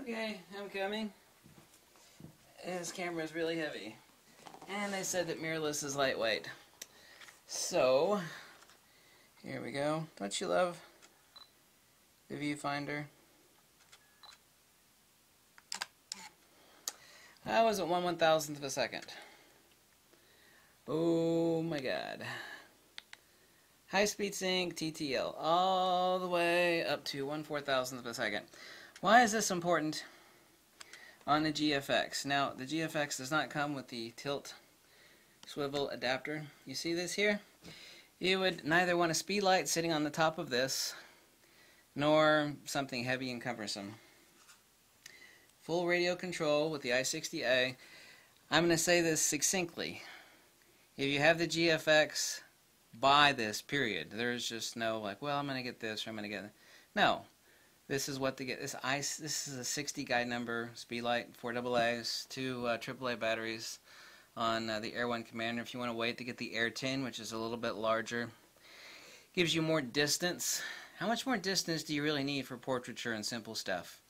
Okay, I'm coming. This camera is really heavy. And they said that mirrorless is lightweight. So, here we go. Don't you love the viewfinder? I was at 1/1000th of a second. Oh my god. High speed sync, TTL, all the way up to 1/4000th of a second. Why is this important on the GFX? Now, the GFX does not come with the tilt swivel adapter. You see this here? You would neither want a speed light sitting on the top of this, nor something heavy and cumbersome. Full radio control with the i60a. I'm going to say this succinctly. If you have the GFX, buy this, period. There's just no like, well, I'm going to get this or I'm going to get that. No. This is what to get. This is a 60 guide number speed light, 4 AA's, 2 AAA batteries on the Air 1 Commander. If you want to wait to get the Air 10, which is a little bit larger, gives you more distance. How much more distance do you really need for portraiture and simple stuff?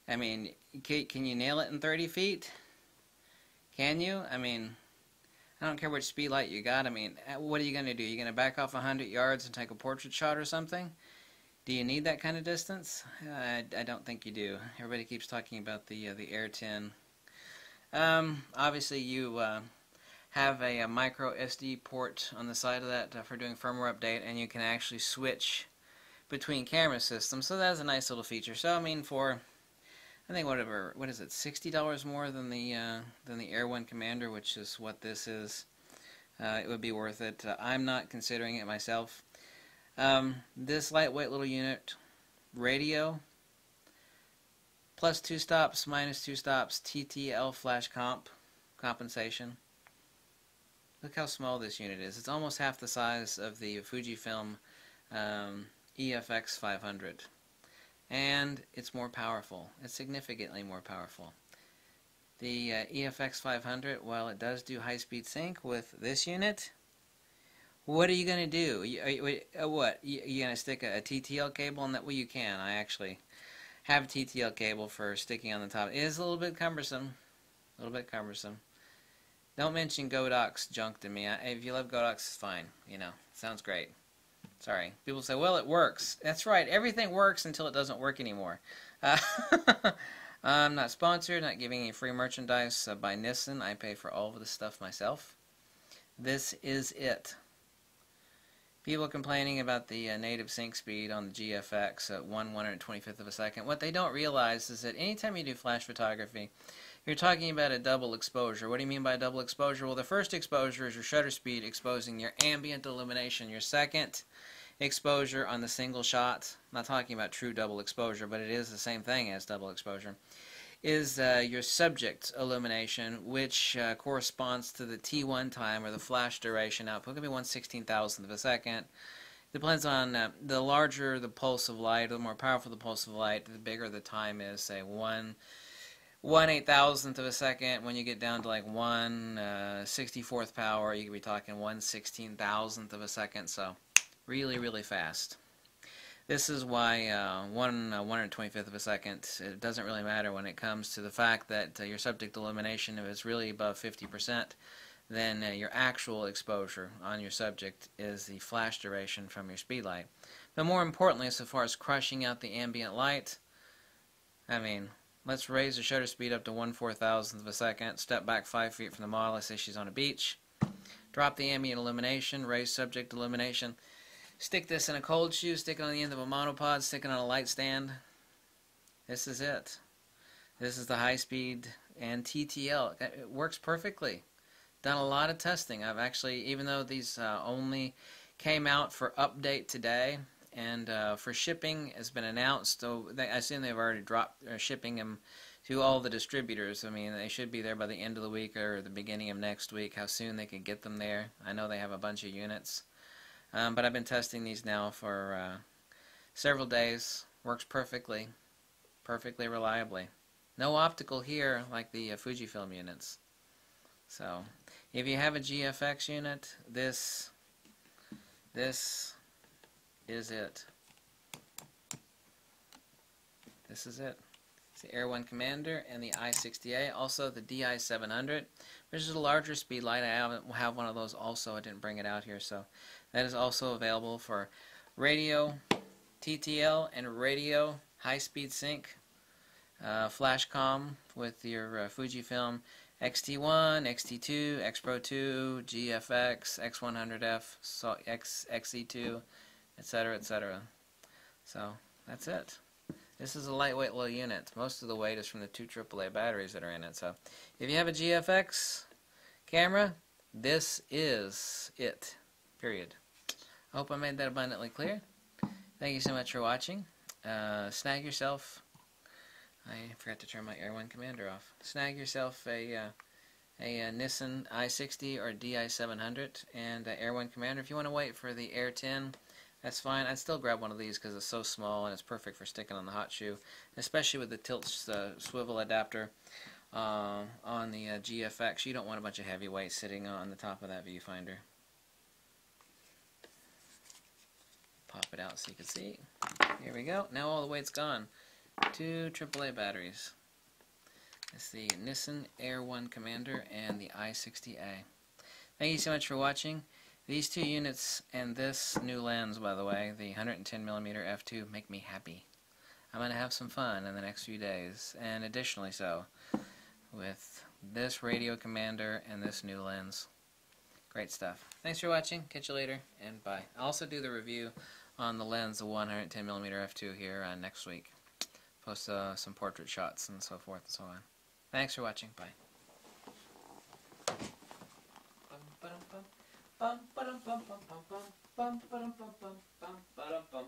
I mean, can you nail it in 30 feet? Can you? I mean, I don't care which speed light you got. I mean, what are you going to do? You're going to back off 100 yards and take a portrait shot or something? Do you need that kind of distance? I don't think you do. Everybody keeps talking about the Air 10. Obviously, you have a micro SD port on the side of that for doing firmware update, and you can actually switch between camera systems. So that's a nice little feature. So I mean, for I think what is it, $60 more than the Air 1 Commander, which is what this is. It would be worth it. I'm not considering it myself. This lightweight little unit, radio, plus 2 stops, minus 2 stops, TTL flash compensation. Look how small this unit is. It's almost half the size of the Fujifilm EFX 500. And it's more powerful. It's significantly more powerful. The EFX 500, while it does do high-speed sync with this unit, what are you going to do? What? You going to stick a TTL cable on that? Well, you can. I actually have a TTL cable for sticking on the top. It is a little bit cumbersome. A little bit cumbersome. Don't mention Godoc's junk to me. If you love Godox, it's fine. You know, sounds great. Sorry. People say, well, it works. That's right. Everything works until it doesn't work anymore. I'm not sponsored, not giving any free merchandise by Nissin. I pay for all of this stuff myself. This is it. People complaining about the native sync speed on the GFX at 1/125th of a second. What they don't realize is that anytime you do flash photography, you're talking about a double exposure. What do you mean by double exposure? Well, the first exposure is your shutter speed exposing your ambient illumination. Your second exposure on the single shot, I'm not talking about true double exposure, but it is the same thing as double exposure, is your subject illumination, which corresponds to the T1 time, or the flash duration output. It could be 1/16,000th of a second. Depends on the larger the pulse of light, or the more powerful the pulse of light, the bigger the time is. Say 1/8,000th of a second. When you get down to like 1/64th power, you could be talking 1/16,000th of a second. So really, really fast. This is why 1/125th of a second, it doesn't really matter when it comes to the fact that your subject illumination, if it's really above 50%, then your actual exposure on your subject is the flash duration from your speed light. But more importantly, so far as crushing out the ambient light, I mean, let's raise the shutter speed up to 1/4000th of a second, step back 5 feet from the model, let's say she's on a beach, drop the ambient illumination, raise subject illumination, stick this in a cold shoe, stick it on the end of a monopod, stick it on a light stand. This is it. This is the high speed and TTL. It works perfectly. Done a lot of testing. I've actually, even though these only came out for update today, and for shipping has been announced, so I assume they've already dropped shipping them to all the distributors. I mean, they should be there by the end of the week or the beginning of next week, how soon they can get them there. I know they have a bunch of units. But I've been testing these now for several days. Works perfectly. Perfectly reliably. No optical here like the Fujifilm units. So, if you have a GFX unit, this is it. This is it. It's the Air 1 Commander and the i60a. Also the DI700, which is a larger speed light. I have one of those also. I didn't bring it out here, so that is also available for radio, TTL, and radio high-speed sync. Flashcom with your Fujifilm XT1, XT2, X Pro 2, GFX, X100F, XE2, etc., etc. So that's it. This is a lightweight little unit. Most of the weight is from the 2 AAA batteries that are in it. So if you have a GFX camera, this is it. Period. I hope I made that abundantly clear. Thank you so much for watching. Snag yourself. I forgot to turn my Air 1 Commander off. Snag yourself a Nissin i60 or DI700 and Air 1 Commander. If you want to wait for the Air 10, that's fine. I'd still grab one of these because it's so small and it's perfect for sticking on the hot shoe, especially with the tilt swivel adapter on the GFX. You don't want a bunch of heavy weight sitting on the top of that viewfinder. Pop it out so you can see. Here we go. Now all the weight's gone. 2 AAA batteries. It's the Nissin Air 1 Commander and the i60a. Thank you so much for watching. These 2 units and this new lens, by the way, the 110mm f2, make me happy. I'm going to have some fun in the next few days, and additionally so, with this Radio Commander and this new lens. Great stuff. Thanks for watching. Catch you later, and bye. I'll also do the review on the lens, the 110mm f2 here next week. Post some portrait shots and so forth and so on. Thanks for watching. Bye. Bum, ba-dum, bum, bum, ba-dum, bum, bum, bum, bum, bum, ba-dum, bum, bum, bum, ba-dum, bum.